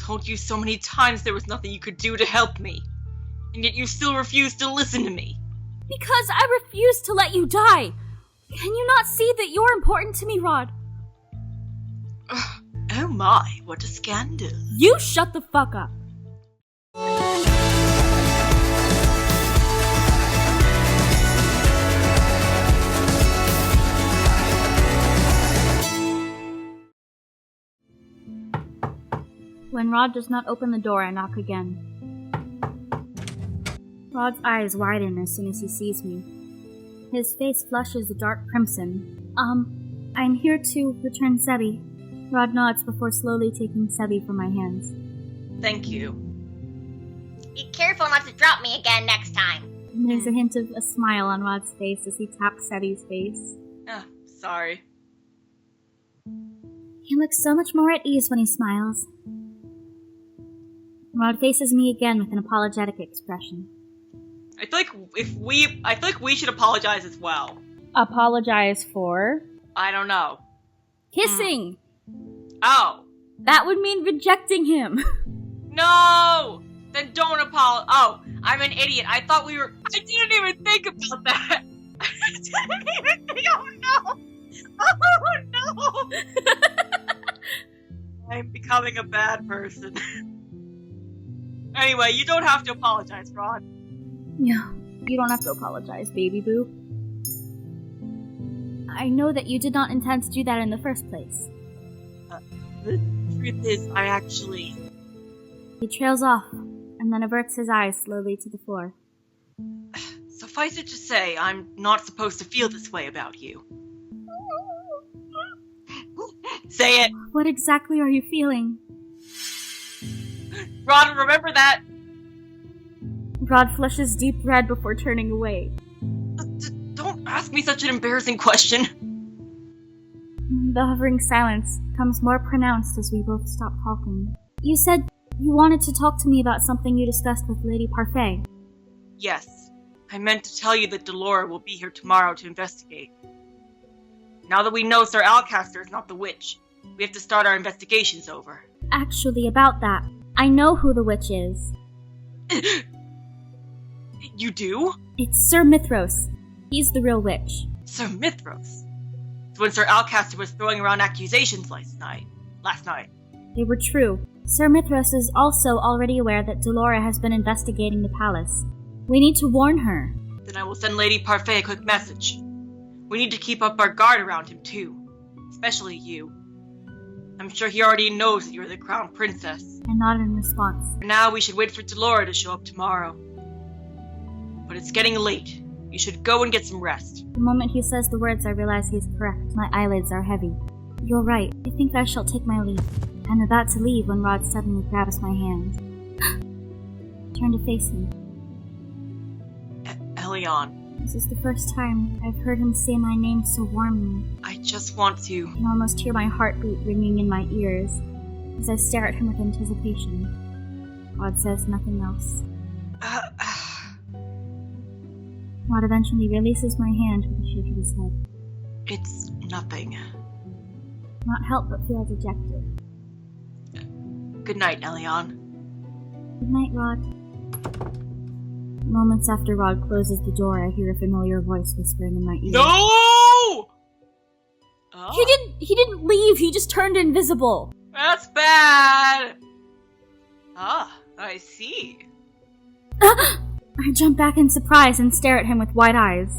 told you so many times there was nothing you could do to help me. And yet you still refuse to listen to me. Because I refuse to let you die. Can you not see that you're important to me, Rod? Oh my, what a scandal. You shut the fuck up. When Rod does not open the door, I knock again. Rod's eyes widen as soon as he sees me. His face flushes a dark crimson. I'm here to return Sebi. Rod nods before slowly taking Sebi from my hands. Thank you. Be careful not to drop me again next time. And there's a hint of a smile on Rod's face as he taps Sebi's face. Sorry. He looks so much more at ease when he smiles. Rod faces me again with an apologetic expression. I feel like we should apologize as well. Apologize for? I don't know. Kissing! Oh. That would mean rejecting him. No! Then don't apologize. Oh, I'm an idiot. I didn't even think about that. I didn't even think, oh no! Oh no! I'm becoming a bad person. Anyway, you don't have to apologize, Rod. No, you don't have to apologize, baby boo. I know that you did not intend to do that in the first place. The truth is, I actually... He trails off, and then averts his eyes slowly to the floor. Suffice it to say, I'm not supposed to feel this way about you. Say it! What exactly are you feeling? Rod, remember that! Rod flushes deep red before turning away. Don't ask me such an embarrassing question. The hovering silence becomes more pronounced as we both stop talking. You said you wanted to talk to me about something you discussed with Lady Parfait. Yes. I meant to tell you that Delora will be here tomorrow to investigate. Now that we know Sir Alcaster is not the witch, we have to start our investigations over. Actually, about that, I know who the witch is. You do? It's Sir Mithros. He's the real witch. Sir Mithros? It's when Sir Alcaster was throwing around accusations last night. They were true. Sir Mithros is also already aware that Delora has been investigating the palace. We need to warn her. Then I will send Lady Parfait a quick message. We need to keep up our guard around him too. Especially you. I'm sure he already knows that you're the crown princess. I nod in response. For now, we should wait for Delora to show up tomorrow. But it's getting late. You should go and get some rest. The moment he says the words, I realize he's correct. My eyelids are heavy. You're right. I think I shall take my leave. I'm about to leave when Rod suddenly grabs my hand. Turn to face him. Elion. This is the first time I've heard him say my name so warmly. I just want to... I can almost hear my heartbeat ringing in my ears as I stare at him with anticipation. Rod says nothing else. Rod eventually releases my hand with a shake of his head. It's nothing. Not help but feel dejected. Good night, Elion. Good night, Rod. Moments after Rod closes the door, I hear a familiar voice whispering in my ear. No! Oh. He didn't leave, he just turned invisible. That's bad. Ah, I see. I jump back in surprise and stare at him with wide eyes.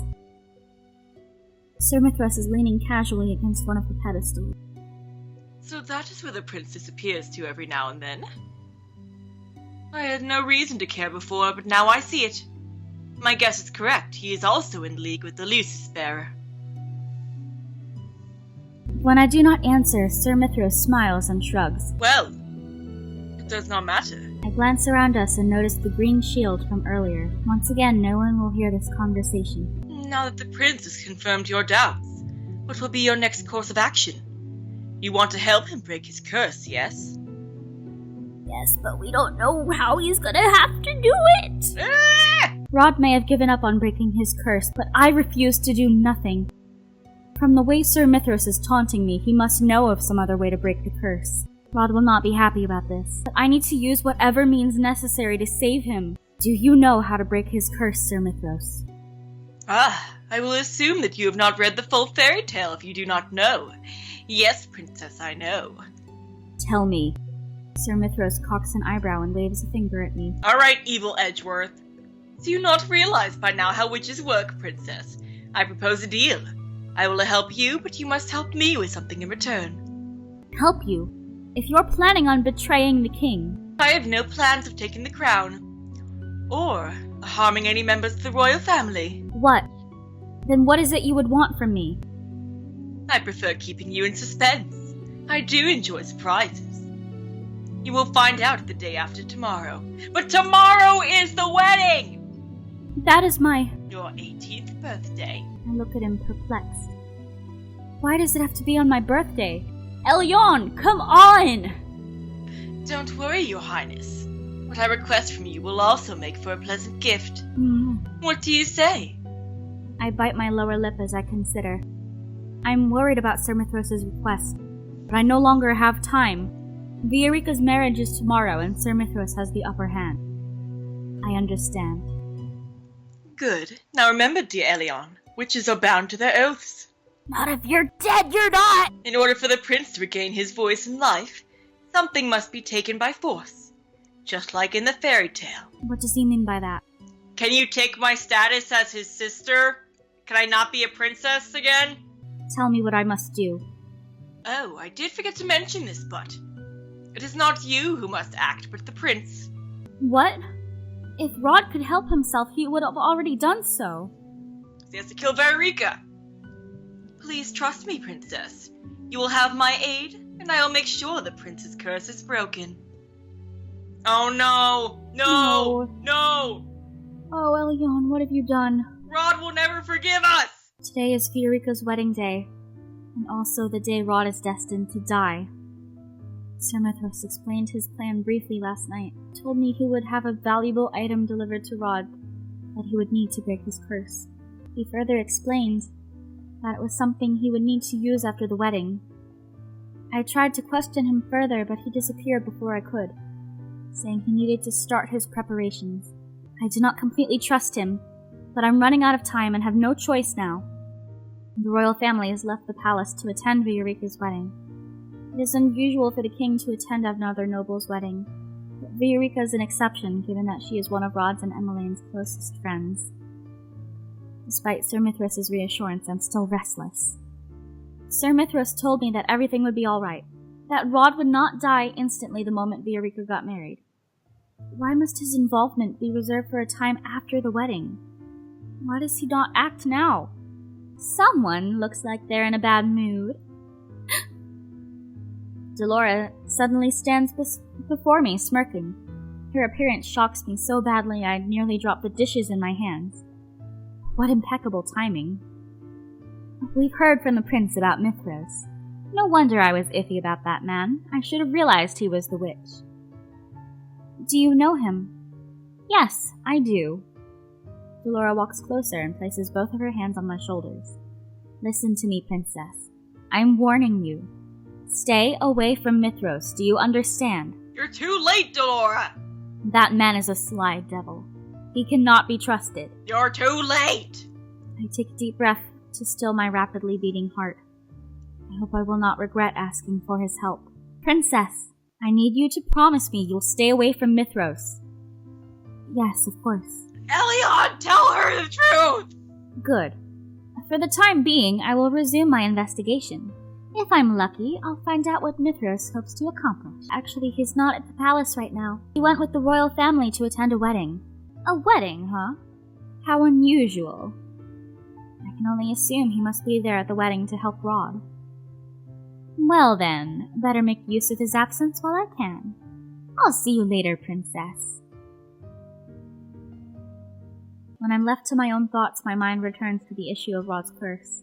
Sir Mithras is leaning casually against one of the pedestals. So that is where the prince disappears to every now and then. I had no reason to care before, but now I see it. My guess is correct. He is also in league with the Lucis bearer. When I do not answer, Sir Mithras smiles and shrugs. Well, it does not matter. I glance around us and notice the green shield from earlier. Once again, no one will hear this conversation. Now that the prince has confirmed your doubts, what will be your next course of action? You want to help him break his curse, yes? Yes, but we don't know how he's gonna have to do it! Ah! Rod may have given up on breaking his curse, but I refuse to do nothing. From the way Sir Mithras is taunting me, he must know of some other way to break the curse. Rod will not be happy about this, but I need to use whatever means necessary to save him. Do you know how to break his curse, Sir Mithros? I will assume that you have not read the full fairy tale if you do not know. Yes, Princess, I know. Tell me. Sir Mithros cocks an eyebrow and waves a finger at me. All right, evil Edgeworth. Do you not realize by now how witches work, Princess? I propose a deal. I will help you, but you must help me with something in return. Help you? If you're planning on betraying the king... I have no plans of taking the crown, or harming any members of the royal family. What? Then what is it you would want from me? I prefer keeping you in suspense. I do enjoy surprises. You will find out the day after tomorrow. But tomorrow is the wedding! That is my... Your 18th birthday. I look at him perplexed. Why does it have to be on my birthday? Elion, come on! Don't worry, Your Highness. What I request from you will also make for a pleasant gift. What do you say? I bite my lower lip as I consider. I'm worried about Sir Mithros' request, but I no longer have time. Viorica's marriage is tomorrow, and Sir Mithros has the upper hand. I understand. Good. Now remember, dear Elion, witches are bound to their oaths. Not if you're dead, you're not! In order for the prince to regain his voice in life, something must be taken by force. Just like in the fairy tale. What does he mean by that? Can you take my status as his sister? Can I not be a princess again? Tell me what I must do. Oh, I did forget to mention this, but it is not you who must act, but the prince. What? If Rod could help himself, he would have already done so. He has to kill Viorica. Please trust me, princess. You will have my aid, and I will make sure the prince's curse is broken. Oh no! No! No! Oh, Elion, what have you done? Rod will never forgive us! Today is Viorica's wedding day, and also the day Rod is destined to die. Sir Mithros explained his plan briefly last night, told me he would have a valuable item delivered to Rod that he would need to break his curse. He further explained that it was something he would need to use after the wedding. I tried to question him further, but he disappeared before I could, saying he needed to start his preparations. I do not completely trust him, but I'm running out of time and have no choice now. The royal family has left the palace to attend Viorica's wedding. It is unusual for the king to attend another noble's wedding, but Viorica is an exception given that she is one of Rod's and Emmeline's closest friends. Despite Sir Mithros' reassurance, I'm still restless. Sir Mithros told me that everything would be alright, that Rod would not die instantly the moment Viorica got married. Why must his involvement be reserved for a time after the wedding? Why does he not act now? Someone looks like they're in a bad mood. Delora suddenly stands before me, smirking. Her appearance shocks me so badly I nearly drop the dishes in my hands. What impeccable timing. We've heard from the prince about Mithros. No wonder I was iffy about that man. I should have realized he was the witch. Do you know him? Yes, I do. Delora walks closer and places both of her hands on my shoulders. Listen to me, princess. I'm warning you. Stay away from Mithros, do you understand? You're too late, Delora! That man is a sly devil. He cannot be trusted. You're too late! I take a deep breath to still my rapidly beating heart. I hope I will not regret asking for his help. Princess, I need you to promise me you'll stay away from Mithros. Yes, of course. Elion, tell her the truth! Good. For the time being, I will resume my investigation. If I'm lucky, I'll find out what Mithros hopes to accomplish. Actually, he's not at the palace right now. He went with the royal family to attend a wedding. A wedding, huh? How unusual. I can only assume he must be there at the wedding to help Rod. Well then, better make use of his absence while I can. I'll see you later, princess. When I'm left to my own thoughts, my mind returns to the issue of Rod's curse.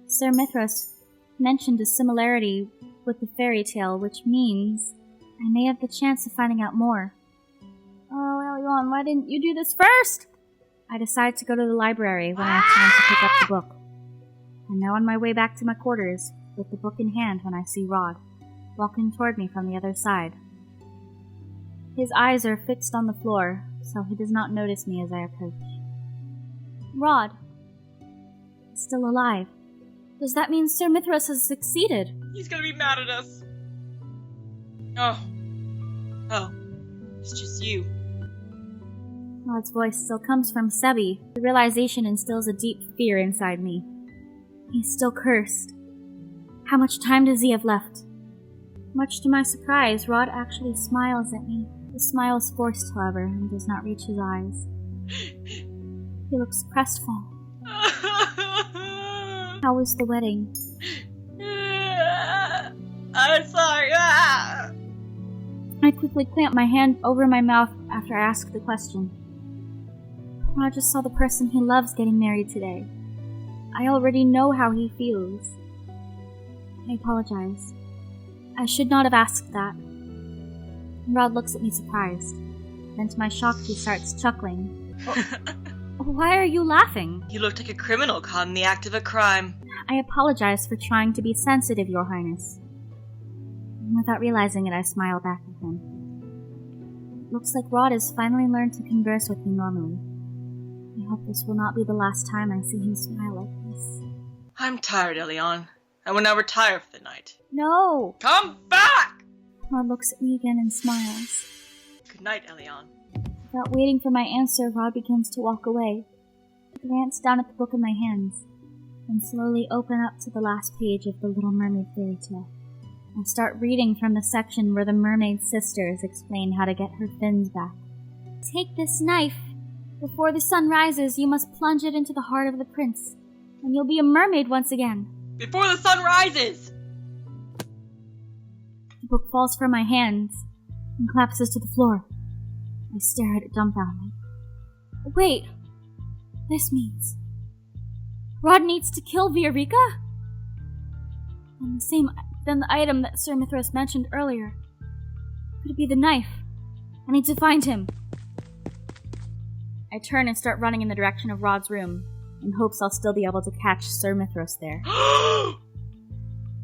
Sir Mithros mentioned a similarity with the fairy tale, which means I may have the chance of finding out more. Oh, Elion, why didn't you do this first? I decide to go to the library when I have time to pick up the book. I'm now on my way back to my quarters, with the book in hand when I see Rod. walking toward me from the other side. His eyes are fixed on the floor, so he does not notice me as I approach. Rod. He's still alive. Does that mean Sir Mithras has succeeded? He's gonna be mad at us. Oh, it's just you. Rod's voice still comes from Sebi. The realization instills a deep fear inside me. He's still cursed. How much time does he have left? Much to my surprise, Rod actually smiles at me. The smile is forced, however, and does not reach his eyes. He looks crestfallen. How was the wedding? I'm sorry. I quickly clamp my hand over my mouth after I ask the question. Rod just saw the person he loves getting married today. I already know how he feels. I apologize. I should not have asked that. Rod looks at me surprised. Then to my shock, he starts chuckling. Why are you laughing? You looked like a criminal caught in the act of a crime. I apologize for trying to be sensitive, Your Highness. Without realizing it, I smile back at him. Looks like Rod has finally learned to converse with me normally. I hope this will not be the last time I see him smile like this. I'm tired, Elion. I will now retire for the night. No! Come back! Rod looks at me again and smiles. Good night, Elion. Without waiting for my answer, Rod begins to walk away. I glance down at the book in my hands, and slowly open up to the last page of the Little Mermaid fairy tale. I start reading from the section where the mermaid sisters explain how to get her fins back. Take this knife. Before the sun rises, you must plunge it into the heart of the prince, and you'll be a mermaid once again. Before the sun rises! The book falls from my hands and collapses to the floor. I stare at it dumbfounded. Wait! This means Rod needs to kill Viorica? Then the item that Sir Mithras mentioned earlier. Could it be the knife? I need to find him. I turn and start running in the direction of Rod's room, in hopes I'll still be able to catch Sir Mithras there.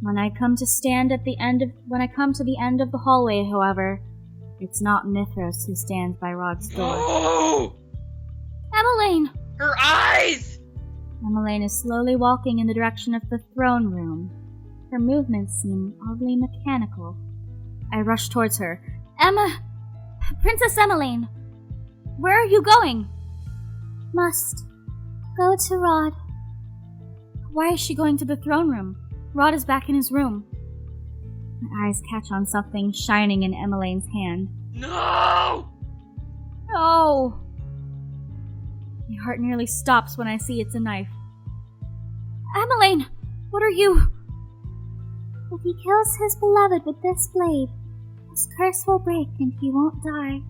When I come to the end of the hallway, however, it's not Mithras who stands by Rod's door. No! Emmeline! Her eyes! Emmeline is slowly walking in the direction of the throne room. Her movements seem oddly mechanical. I rush towards her. Princess Emmeline! Where are you going? Must go to Rod. Why is she going to the throne room? Rod is back in his room. My eyes catch on something shining in Emmeline's hand. No! No! My heart nearly stops when I see it's a knife. Emmeline! What are you? If he kills his beloved with this blade, his curse will break and he won't die.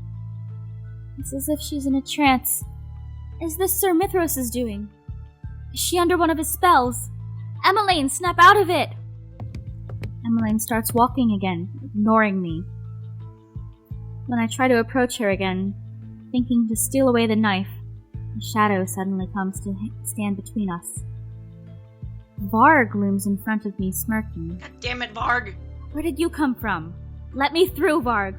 It's as if she's in a trance. Is this Sir Mithras' doing? Is she under one of his spells? Emmeline, snap out of it! Emmeline starts walking again, ignoring me. When I try to approach her again, thinking to steal away the knife, a shadow suddenly comes to stand between us. Varg looms in front of me, smirking. God damn it, Varg! Where did you come from? Let me through, Varg!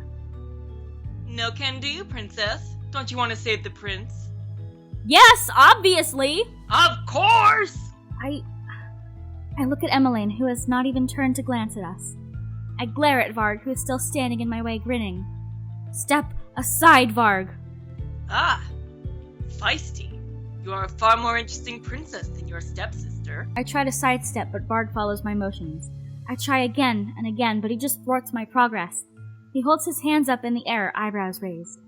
No can do, princess. Don't you want to save the prince? Yes, obviously! Of course! I look at Emmeline, who has not even turned to glance at us. I glare at Varg, who is still standing in my way, grinning. Step aside, Varg! Ah, feisty. You are a far more interesting princess than your stepsister. I try to sidestep, but Varg follows my motions. I try again and again, but he just thwarts my progress. He holds his hands up in the air, eyebrows raised.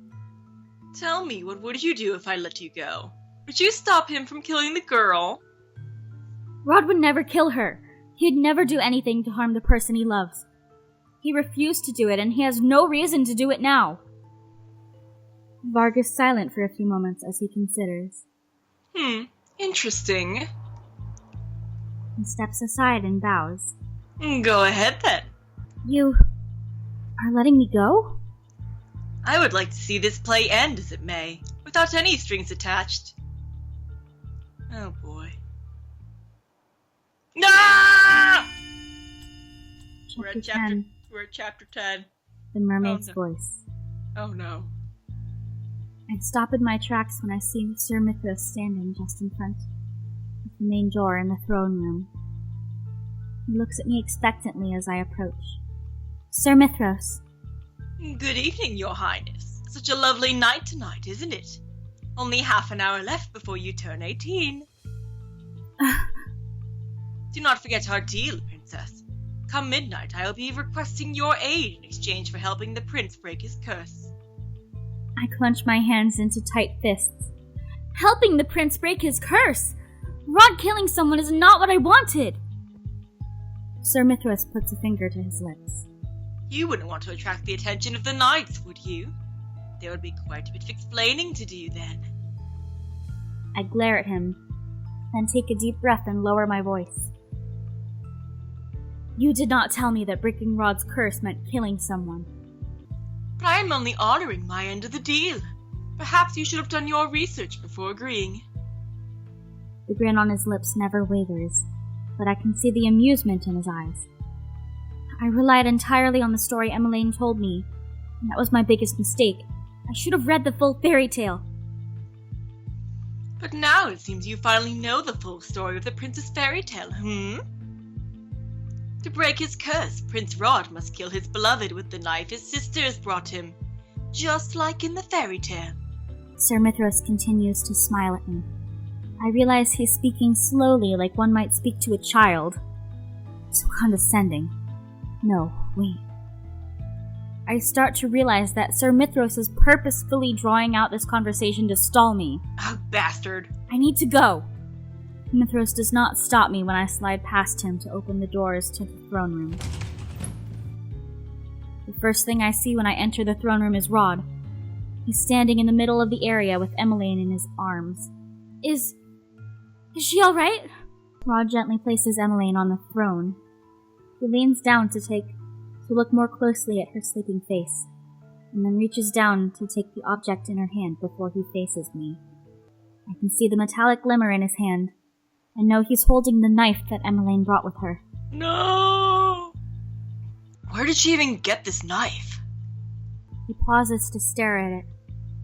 Tell me, what would you do if I let you go? Would you stop him from killing the girl? Rod would never kill her. He'd never do anything to harm the person he loves. He refused to do it, and he has no reason to do it now. Varg is silent for a few moments as he considers. Interesting. He steps aside and bows. Go ahead then. You are letting me go? I would like to see this play end as it may, without any strings attached. Oh boy. No! We're We're at chapter 10. The mermaid's Oh, no. voice. Oh no. I stop in my tracks when I see Sir Mithras standing just in front of the main door in the throne room. He looks at me expectantly as I approach. Sir Mithras. Good evening, Your Highness. Such a lovely night tonight, isn't it? Only half an hour left before you turn 18. Do not forget our deal, Princess. Come midnight, I'll be requesting your aid in exchange for helping the prince break his curse. I clench my hands into tight fists. Helping the prince break his curse! Rod killing someone is not what I wanted! Sir Mithras puts a finger to his lips. You wouldn't want to attract the attention of the knights, would you? There would be quite a bit of explaining to do then. I glare at him, then take a deep breath and lower my voice. You did not tell me that breaking Rod's curse meant killing someone. But I am only honoring my end of the deal. Perhaps you should have done your research before agreeing. The grin on his lips never wavers, but I can see the amusement in his eyes. I relied entirely on the story Emmeline told me, and that was my biggest mistake. I should have read the full fairy tale. But now it seems you finally know the full story of the Princess Fairy Tale, To break his curse, Prince Rod must kill his beloved with the knife his sisters brought him, just like in the fairy tale. Sir Mithras continues to smile at me. I realize he's speaking slowly like one might speak to a child. So condescending. No, wait. I start to realize that Sir Mithras is purposefully drawing out this conversation to stall me. Oh, bastard. I need to go. Mithras does not stop me when I slide past him to open the doors to the throne room. The first thing I see when I enter the throne room is Rod. He's standing in the middle of the area with Emmeline in his arms. Is she alright? Rod gently places Emmeline on the throne. He leans down to look more closely at her sleeping face, and then reaches down to take the object in her hand before he faces me. I can see the metallic glimmer in his hand, and know he's holding the knife that Emmeline brought with her. No! Where did she even get this knife? He pauses to stare at it,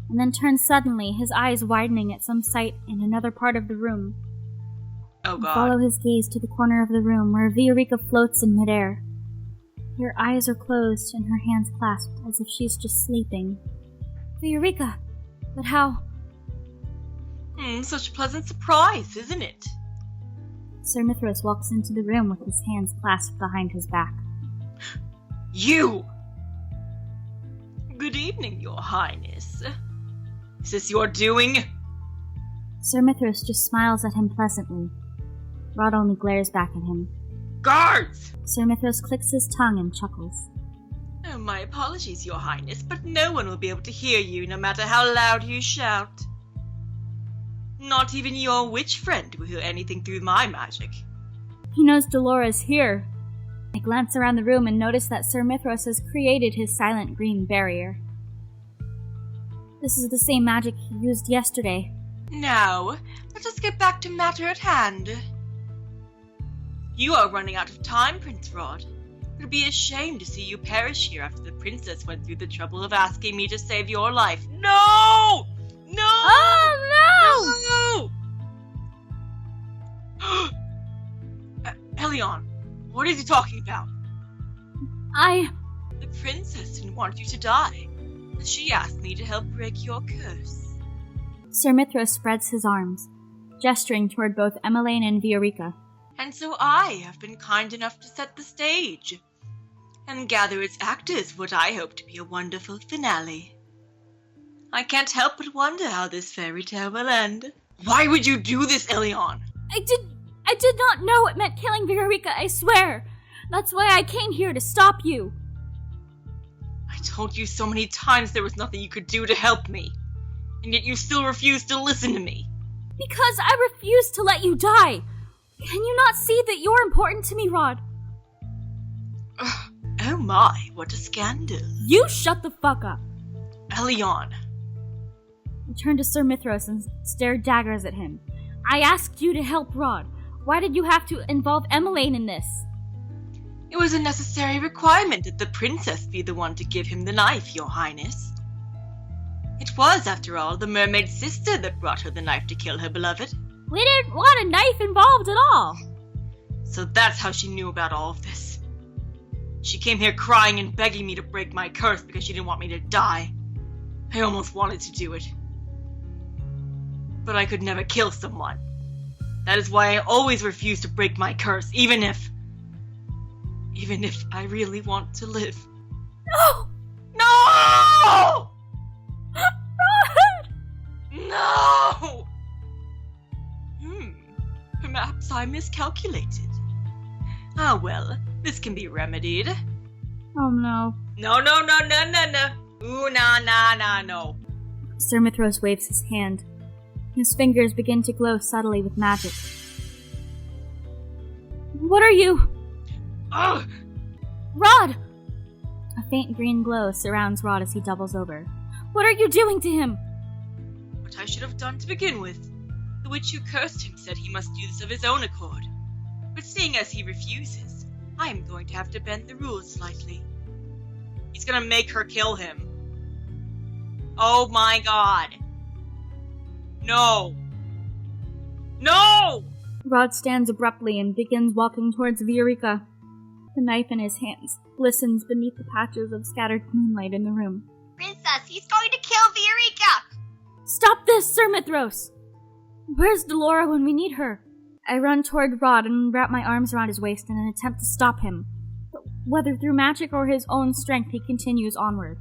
and then turns suddenly, his eyes widening at some sight in another part of the room. Oh I god. follow his gaze to the corner of the room where Viorica floats in midair. Her eyes are closed and her hands clasped as if she's just sleeping. Viorica! But how? Such a pleasant surprise, isn't it? Sir Mithras walks into the room with his hands clasped behind his back. You! Good evening, Your Highness. Is this your doing? Sir Mithras just smiles at him pleasantly. Rod only glares back at him. Guards! Sir Mithras clicks his tongue and chuckles. Oh, my apologies, Your Highness, but no one will be able to hear you no matter how loud you shout. Not even your witch friend will hear anything through my magic. He knows Dolores here. I glance around the room and notice that Sir Mithras has created his silent green barrier. This is the same magic he used yesterday. Now, let us get back to matter at hand. You are running out of time, Prince Rod. It would be a shame to see you perish here after the princess went through the trouble of asking me to save your life. No! No! Oh, No! Elion, what is he talking about? The princess didn't want you to die. She asked me to help break your curse. Sir Mithras spreads his arms, gesturing toward both Emmeline and Viorica. And so I have been kind enough to set the stage and gather its actors what I hope to be a wonderful finale. I can't help but wonder how this fairy tale will end. Why would you do this, Elion? I did not know it meant killing Viorica, I swear. That's why I came here to stop you. I told you so many times there was nothing you could do to help me, and yet you still refuse to listen to me. Because I refuse to let you die. Can you not see that you're important to me, Rod? Oh my, what a scandal. You shut the fuck up. Elion. I turned to Sir Mithras and stared daggers at him. I asked you to help Rod. Why did you have to involve Emmeline in this? It was a necessary requirement that the princess be the one to give him the knife, your highness. It was, after all, the mermaid's sister that brought her the knife to kill her beloved. We didn't want a knife involved at all. So that's how she knew about all of this. She came here crying and begging me to break my curse because she didn't want me to die. I almost wanted to do it. But I could never kill someone. That is why I always refuse to break my curse, even if I really want to live. No! No! Rod! No! Perhaps I miscalculated. Ah well, this can be remedied. Oh no. No. Ooh, no. Sir Mithros waves his hand. His fingers begin to glow subtly with magic. What are you? Ugh! Rod! A faint green glow surrounds Rod as he doubles over. What are you doing to him? What I should have done to begin with. The witch who cursed him said he must do this of his own accord. But seeing as he refuses, I am going to have to bend the rules slightly. He's gonna make her kill him. Oh my god. No! No! Rod stands abruptly and begins walking towards Viorica. The knife in his hands glistens beneath the patches of scattered moonlight in the room. Princess, he's going to kill Viorica! Stop this, Sir Mithros! Where's Delora when we need her? I run toward Rod and wrap my arms around his waist in an attempt to stop him. But whether through magic or his own strength, he continues onward.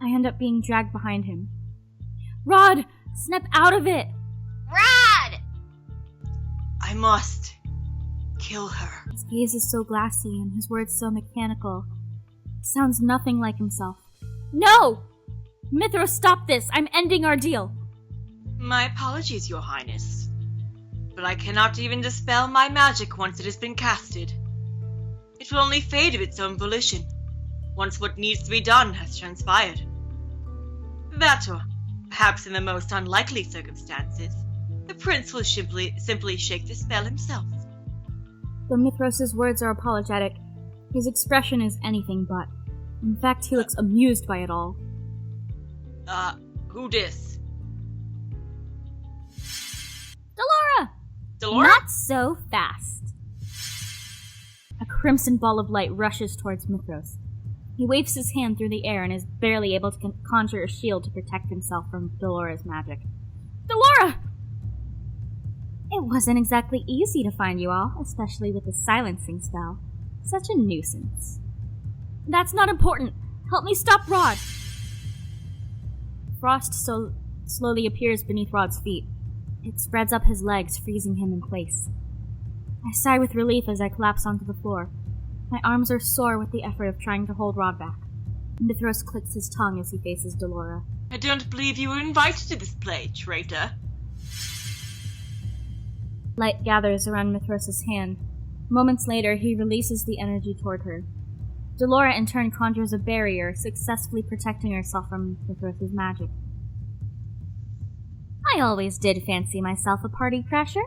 I end up being dragged behind him. Rod! Snap out of it! Rod! I must kill her. His gaze is so glassy and his words so mechanical. It sounds nothing like himself. No! Mithros, stop this! I'm ending our deal! My apologies, your highness. But I cannot even dispel my magic once it has been casted. It will only fade of its own volition, once what needs to be done has transpired. That, or perhaps in the most unlikely circumstances, the prince will simply shake the spell himself. Though Mithros' words are apologetic, his expression is anything but. In fact, he looks amused by it all. Who dis? Delora! Delora? Not so fast. A crimson ball of light rushes towards Mithros. He waves his hand through the air and is barely able to conjure a shield to protect himself from Delora's magic. Delora! It wasn't exactly easy to find you all, especially with the silencing spell. Such a nuisance. That's not important. Help me stop Rod. Frost slowly appears beneath Rod's feet. It spreads up his legs, freezing him in place. I sigh with relief as I collapse onto the floor. My arms are sore with the effort of trying to hold Rod back. Mithros clicks his tongue as he faces Delora. I don't believe you were invited to this play, traitor. Light gathers around Mithros' hand. Moments later, he releases the energy toward her. Delora in turn conjures a barrier, successfully protecting herself from Mithros' magic. I always did fancy myself a party crasher.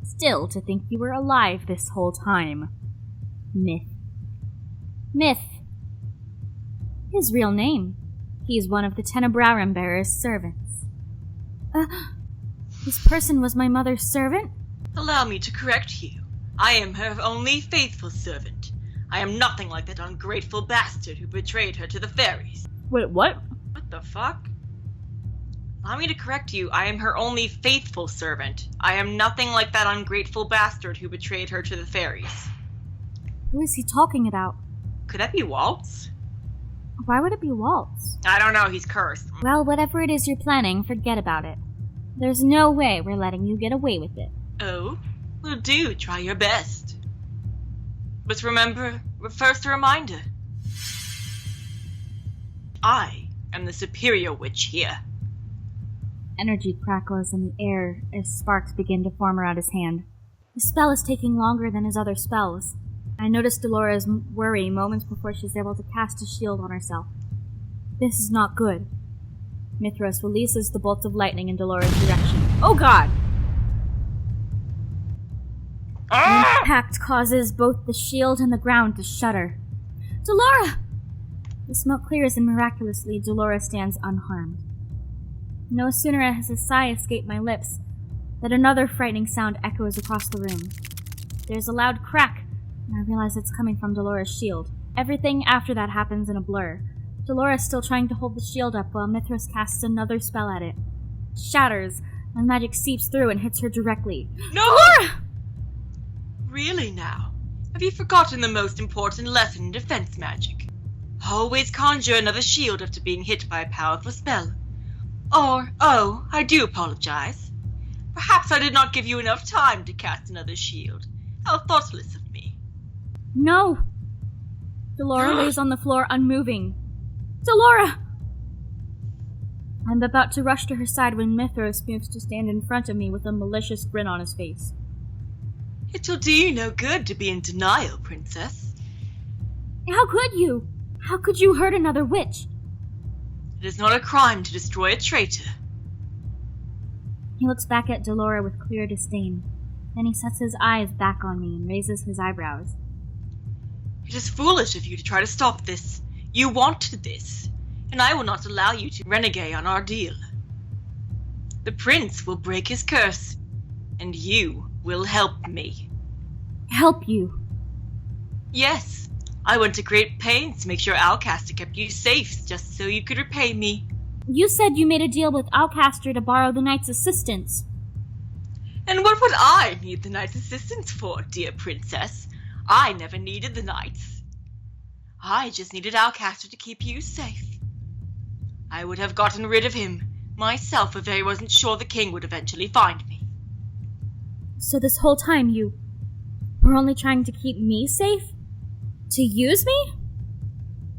Still, to think you were alive this whole time. Myth. His real name. He's one of the Tenebrarum Bearer's servants. This person was my mother's servant? Allow me to correct you. I am her only faithful servant. I am nothing like that ungrateful bastard who betrayed her to the fairies. Wait, what? What the fuck? Allow me to correct you. I am her only faithful servant. I am nothing like that ungrateful bastard who betrayed her to the fairies. Who is he talking about? Could that be Waltz? Why would it be Waltz? I don't know, he's cursed. Well, whatever it is you're planning, forget about it. There's no way we're letting you get away with it. Oh? Well, do try your best. But remember, first a reminder. I am the superior witch here. Energy crackles in the air as sparks begin to form around his hand. The spell is taking longer than his other spells. I notice Delora's worry moments before she's able to cast a shield on herself. This is not good. Mithros releases the bolts of lightning in Delora's direction. Oh god! Ah! impact causes both the shield and the ground to shudder. Delora! The smoke clears and miraculously Delora stands unharmed. No sooner has a sigh escaped my lips that another frightening sound echoes across the room. There's a loud crack, and I realize it's coming from Delora's shield. Everything after that happens in a blur. Delora's still trying to hold the shield up while Mithras casts another spell at it. It shatters, and magic seeps through and hits her directly. No! Delora! Really now? Have you forgotten the most important lesson in defense magic? Always conjure another shield after being hit by a powerful spell. Or, oh, I do apologize. Perhaps I did not give you enough time to cast another shield. How thoughtless of me. No! Delora lays on the floor unmoving. Delora! I'm about to rush to her side when Mithras moves to stand in front of me with a malicious grin on his face. It'll do you no good to be in denial, Princess. How could you? How could you hurt another witch? It is not a crime to destroy a traitor. He looks back at Delora with clear disdain. Then he sets his eyes back on me and raises his eyebrows. It is foolish of you to try to stop this. You wanted this, and I will not allow you to renege on our deal. The prince will break his curse, and you will help me. Help you? Yes, I went to great pains to make sure Alcaster kept you safe just so you could repay me. You said you made a deal with Alcaster to borrow the knight's assistance. And what would I need the knight's assistance for, dear princess? I never needed the knights. I just needed Alcaster to keep you safe. I would have gotten rid of him myself if I wasn't sure the king would eventually find me. So this whole time you were only trying to keep me safe? To use me?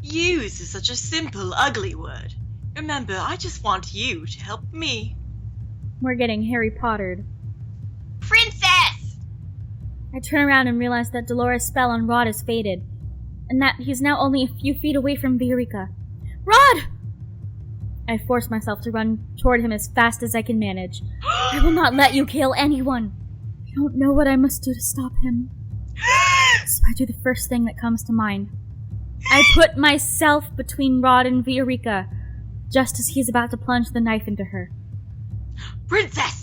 Use is such a simple, ugly word. Remember, I just want you to help me. We're getting Harry Pottered. Princess! I turn around and realize that Delora's spell on Rod is faded, and that he's now only a few feet away from Viorica. Rod! I force myself to run toward him as fast as I can manage. I will not let you kill anyone. I don't know what I must do to stop him. So I do the first thing that comes to mind. I put myself between Rod and Viorica, just as he's about to plunge the knife into her. Princess!